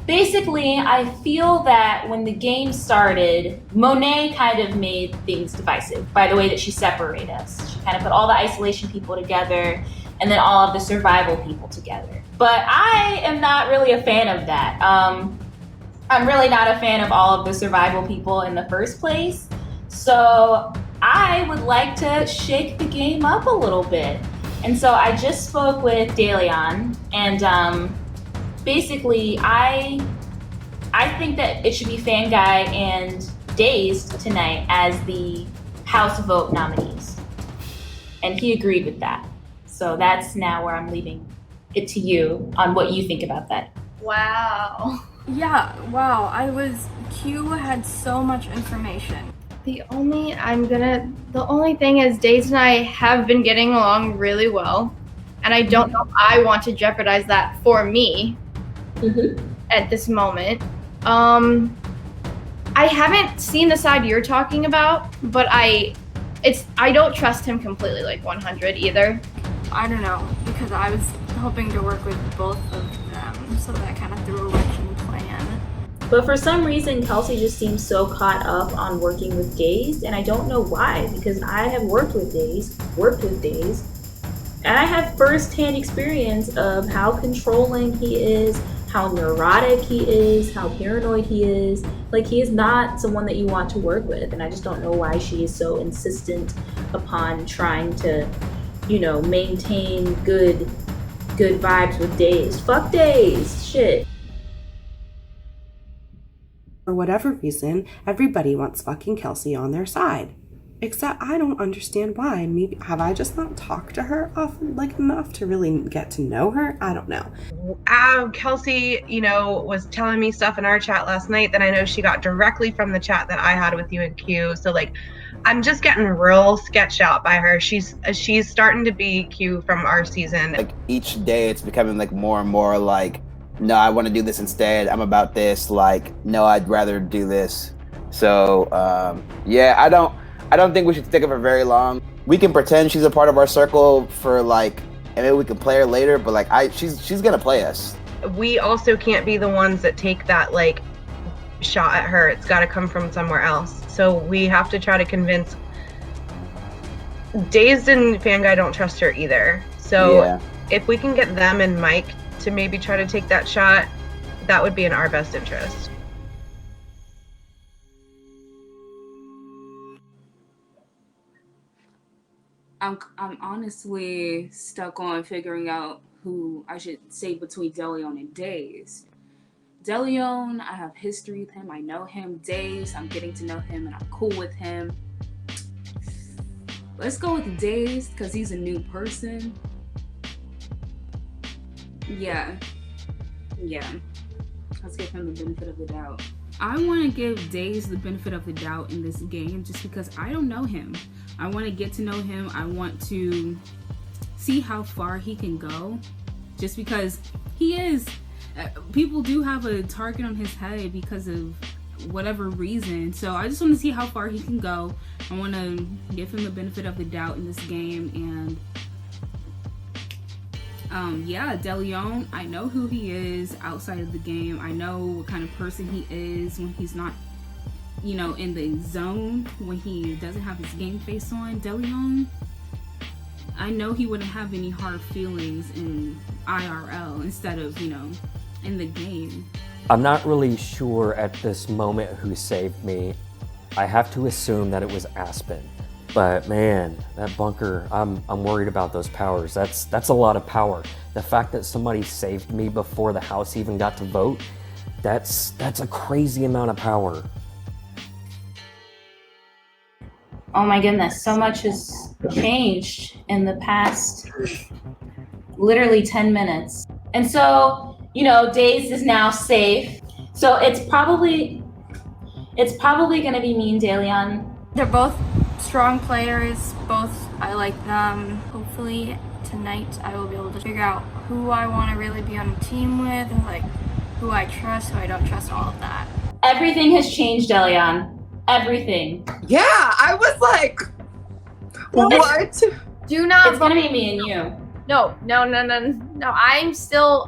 basically, I feel that when the game started, Monai kind of made things divisive by the way that she separated us. She kind of put all the isolation people together and then all of the survival people together. But I am not really a fan of that. I'm really not a fan of all of the survival people in the first place. So I would like to shake the game up a little bit. And so I just spoke with DeLeon, and basically I think that it should be Fanguy and Dazed tonight as the House vote nominees. And he agreed with that. So that's now where I'm leaving it to you on what you think about that. Wow. Yeah, wow. Q had so much information. The only thing is Dazed and I have been getting along really well, and I don't know if I want to jeopardize that for me at this moment. I haven't seen the side you're talking about, but I don't trust him completely, like 100 either. I don't know, because I was hoping to work with both of them, so that kind of threw a wrench in the plan. But for some reason, Kelsey just seems so caught up on working with Dazed, and I don't know why, because I have worked with Dazed, and I have first-hand experience of how controlling he is, how neurotic he is, how paranoid he is. Like, he is not someone that you want to work with, and I just don't know why she is so insistent upon trying to, you know, maintain good vibes with Dazed. Fuck Dazed, shit. For whatever reason, everybody wants fucking Kelsey on their side. Except I don't understand why. Maybe have I just not talked to her often, like enough to really get to know her? I don't know. Kelsey, you know, was telling me stuff in our chat last night that I know she got directly from the chat that I had with you and Q. So like, I'm just getting real sketched out by her. She's starting to be Q from our season. Like each day, it's becoming like more and more like, no, I want to do this instead. I'm about this. Like, no, I'd rather do this. So yeah, I don't think we should stick with her very long. We can pretend she's a part of our circle for like, and maybe we can play her later, but like she's gonna play us. We also can't be the ones that take that like shot at her. It's gotta come from somewhere else. So we have to try to convince Dazed and Fanguy don't trust her either. So Yeah. if we can get them and Mike to maybe try to take that shot, that would be in our best interest. I'm honestly stuck on figuring out who I should say between DeLeon and Dazed. DeLeon, I have history with him. I know him. Dazed, I'm getting to know him and I'm cool with him. Let's go with Dazed because he's a new person. Yeah. Let's give him the benefit of the doubt. I want to give Dazed the benefit of the doubt in this game just because I don't know him. I want to get to know him. I want to see how far he can go just because he is. People do have a target on his head because of whatever reason. So I just want to see how far he can go. I want to give him the benefit of the doubt in this game. And yeah, DeLeon, I know who he is outside of the game. I know what kind of person he is when he's not, in the zone, when he doesn't have his game face on. DeLeon, I know he wouldn't have any hard feelings in IRL instead of, in the game. I'm not really sure at this moment who saved me. I have to assume that it was Aspen. But man, that bunker, I'm worried about those powers. That's a lot of power. The fact that somebody saved me before the house even got to vote, that's a crazy amount of power. Oh my goodness, so much has changed in the past literally 10 minutes. And so, Dazed is now safe. So it's probably gonna be me and DeLeon. They're both strong players. Both, I like them. Hopefully tonight I will be able to figure out who I want to really be on a team with, and like who I trust, who I don't trust, all of that. Everything has changed, DeLeon. Everything. Yeah, I was like, what? Do not. It's gonna be me and you. No.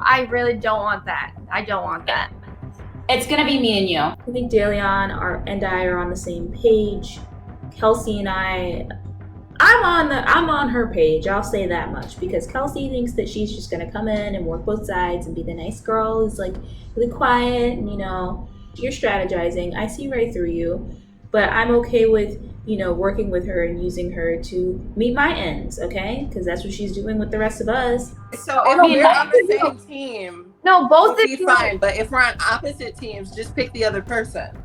I really don't want that. I don't want that. It's gonna be me and you. I think DeLeon and I are on the same page. Kelsey and I'm on her page. I'll say that much because Kelsey thinks that she's just gonna come in and work both sides and be the nice girl who's like really quiet and you're strategizing. I see right through you, but I'm okay with working with her and using her to meet my ends, okay? Because that's what she's doing with the rest of us. So if we're on the same team, no, both will be fine. But if we're on opposite teams, just pick the other person.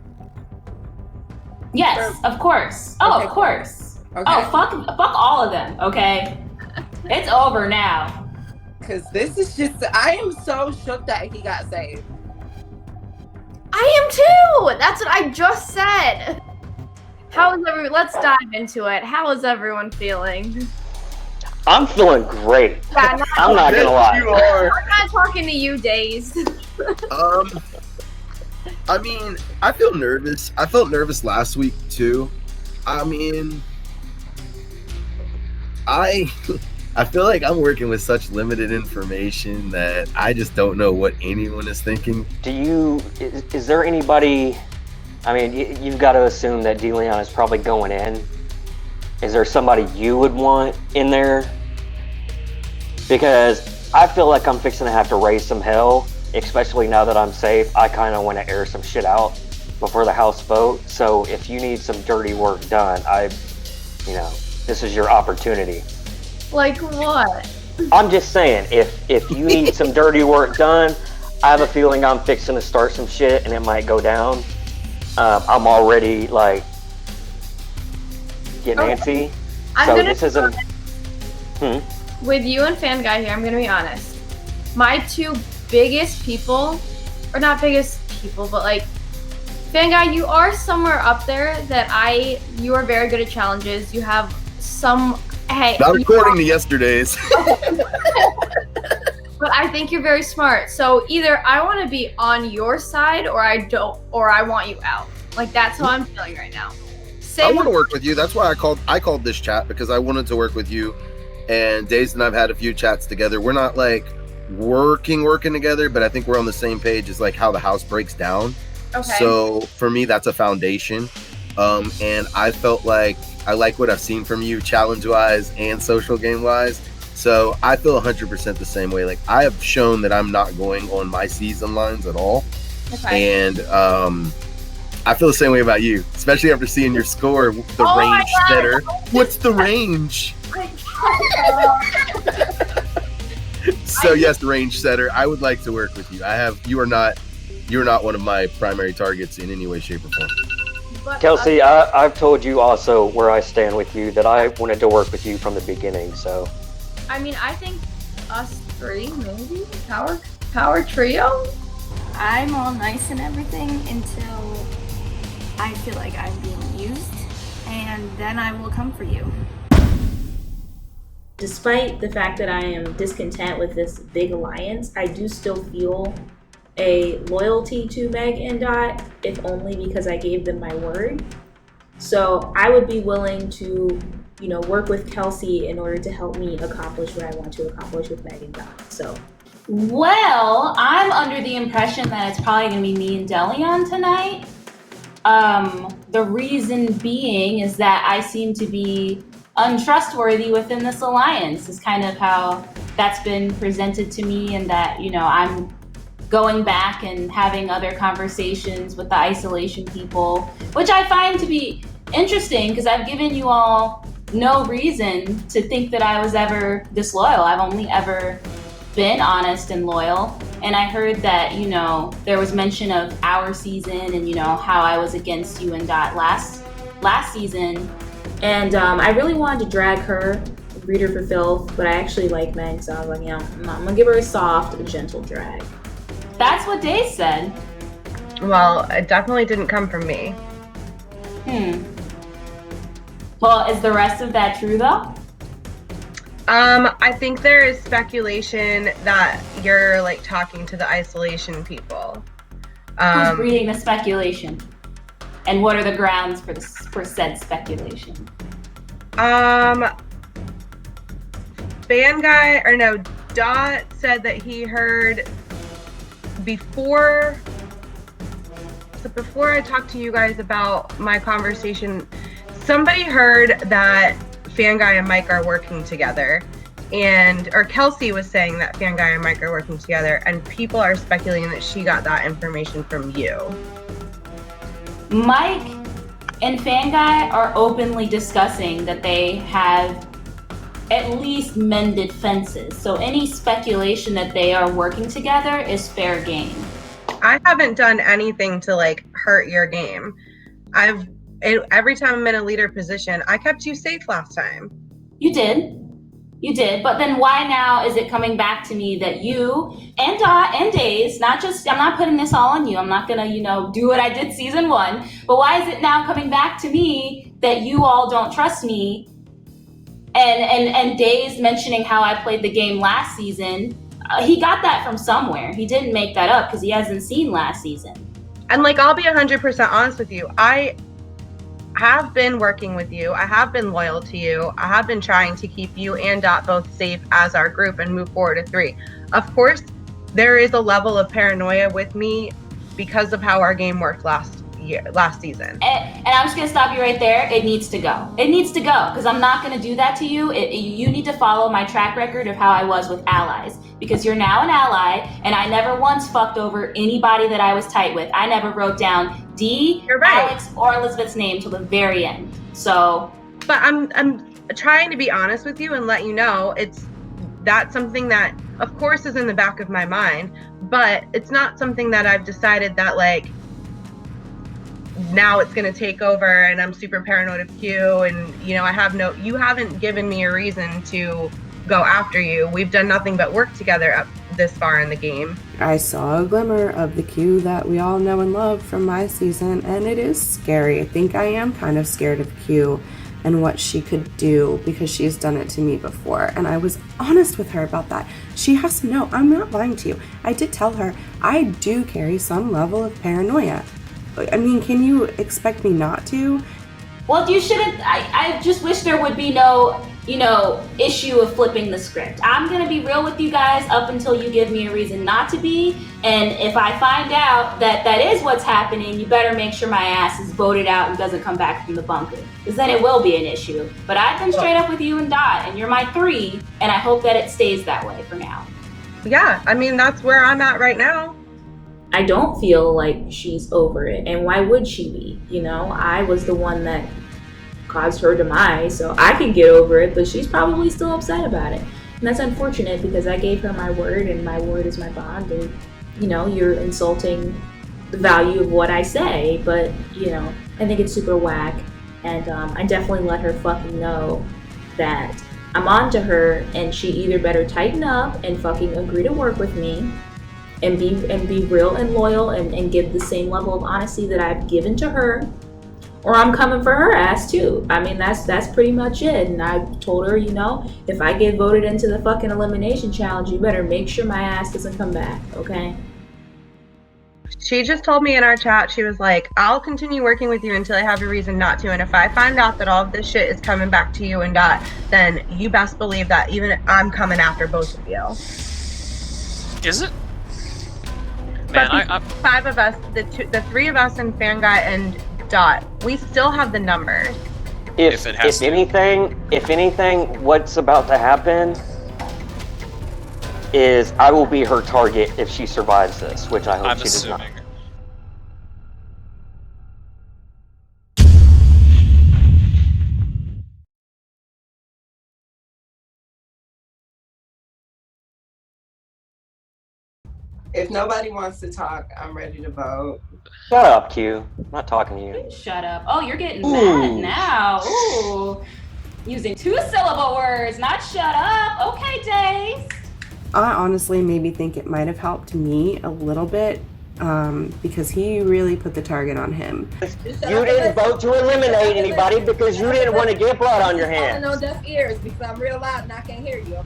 Yes, of course. Oh, Okay, of course. Okay. Oh, fuck all of them, okay? It's over now. Because this is just, I am so shook that he got saved. I am too! That's what I just said. Let's dive into it. How is everyone feeling? I'm feeling great. Yeah, I'm not gonna lie. You are. I'm not talking to you, Dazed. I mean, I feel nervous. I felt nervous last week too. I mean, I feel like I'm working with such limited information that I just don't know what anyone is thinking. Is there anybody, I mean, you've got to assume that DeLeon is probably going in. Is there somebody you would want in there? Because I feel like I'm fixing to have to raise some hell, especially now that I'm safe. I kind of want to air some shit out before the House vote. So if you need some dirty work done, this is your opportunity. Like what? I'm just saying, if you need some dirty work done, I have a feeling I'm fixing to start some shit and it might go down. I'm already like getting antsy. So this isn't. With you and Fanguy here, I'm gonna be honest. My two biggest people, or not biggest people, but like Fanguy, you are somewhere up there that you are very good at challenges. You have some. Hey, Not according to yesterday's. But I think you're very smart. So either I want to be on your side, or I don't, or I want you out. Like that's how I'm feeling right now. I want to work with you. That's why I called this chat, because I wanted to work with you. And Dazed and I've had a few chats together. We're not like working together, but I think we're on the same page as like how the house breaks down. Okay. So for me, that's a foundation. And I felt like I like what I've seen from you challenge-wise and social game-wise. So I feel 100% the same way. Like, I have shown that I'm not going on my season lines at all. Okay. And I feel the same way about you, especially after seeing your score, the range setter. What's the range? So yes, range setter. I would like to work with you. You're not one of my primary targets in any way, shape, or form. But, Kelsey, I've told you also where I stand with you, that I wanted to work with you from the beginning, so. I mean, I think us three, maybe? Power trio? I'm all nice and everything until I feel like I'm being used, and then I will come for you. Despite the fact that I am discontent with this big alliance, I do still feel a loyalty to Meg and Dot, if only because I gave them my word. So I would be willing to, work with Kelsey in order to help me accomplish what I want to accomplish with Meg and Dot. So, well, I'm under the impression that it's probably gonna be me and Delion tonight. The reason being is that I seem to be untrustworthy within this alliance, is kind of how that's been presented to me, and that, I'm going back and having other conversations with the isolation people, which I find to be interesting because I've given you all no reason to think that I was ever disloyal. I've only ever been honest and loyal. And I heard that, there was mention of our season and, how I was against you and Dot last season. And I really wanted to drag her, breed her for filth, but I actually like Meg, so I was like, I'm gonna give her a soft, gentle drag. That's what Dazed said. Well, it definitely didn't come from me. Well, is the rest of that true though? I think there is speculation that you're talking to the isolation people. Who's breeding the speculation? And what are the grounds for said speculation? Dot said that he heard before I talked to you guys about my conversation, somebody heard that Fanguy and Mike are working together, or Kelsey was saying that Fanguy and Mike are working together, and people are speculating that she got that information from you. Mike and Fanguy are openly discussing that they have at least mended fences. So any speculation that they are working together is fair game. I haven't done anything to hurt your game. Every time I'm in a leader position, I kept you safe last time. You did, but then why now is it coming back to me that you and Dot and Dazed, I'm not putting this all on you, I'm not gonna, do what I did season 1, but why is it now coming back to me that you all don't trust me? And Dazed mentioning how I played the game last season, he got that from somewhere. He didn't make that up because he hasn't seen last season. And I'll be 100% honest with you. I have been working with you. I have been loyal to you. I have been trying to keep you and Dot both safe as our group and move forward to 3. Of course, there is a level of paranoia with me because of how our game worked last season. And I'm just gonna stop you right there. It needs to go. It needs to go because I'm not gonna do that to you. You need to follow my track record of how I was with allies, because you're now an ally, and I never once fucked over anybody that I was tight with. I never wrote down Alex, or Elizabeth's name till the very end. So, but I'm trying to be honest with you and let you know that's something that, of course, is in the back of my mind, but it's not something that I've decided that now it's going to take over and I'm super paranoid of Q, and you haven't given me a reason to go after you. We've done nothing but work together up this far in the game. I saw a glimmer of the Q that we all know and love from my season, and it is scary. I think I am kind of scared of Q and what she could do because she's done it to me before, and I was honest with her about that. She has to know I'm not lying to you. I did tell her I do carry some level of paranoia. I mean, can you expect me not to? Well, you shouldn't. I just wish there would be no issue of flipping the script. I'm gonna be real with you guys up until you give me a reason not to be. And if I find out that that is what's happening, you better make sure my ass is voted out and doesn't come back from the bunker, because then it will be an issue. But I've been straight up with you and Dot, and you're my 3, and I hope that it stays that way for now. Yeah, I mean, that's where I'm at right now. I don't feel like she's over it, and why would she be? I was the one that caused her demise, so I can get over it, but she's probably still upset about it. And that's unfortunate because I gave her my word, and my word is my bond, and you're insulting the value of what I say, but I think it's super whack, and I definitely let her fucking know that I'm on to her, and she either better tighten up and fucking agree to work with me and be real and loyal and give the same level of honesty that I've given to her, or I'm coming for her ass too. I mean, that's pretty much it. And I told her, if I get voted into the fucking elimination challenge, you better make sure my ass doesn't come back, okay? She just told me in our chat, she was like, I'll continue working with you until I have a reason not to. And if I find out that all of this shit is coming back to you and Dot, then you best believe that even I'm coming after both of you. Is it? Man, but the 5 of us, the 3 of us and Fan Guy and Dot, we still have the numbers. If anything, what's about to happen is I will be her target if she survives this, which I hope she does not. If nobody wants to talk, I'm ready to vote. Shut up, Q. I'm not talking to you. Shut up. Oh, you're getting mad now. Ooh. Using 2-syllable words, not shut up. Okay, Dazed. I honestly maybe think it might have helped me a little bit because he really put the target on him. You didn't vote to eliminate anybody because you didn't want to get blood on your hands. No deaf ears because I'm real loud and I can't hear you.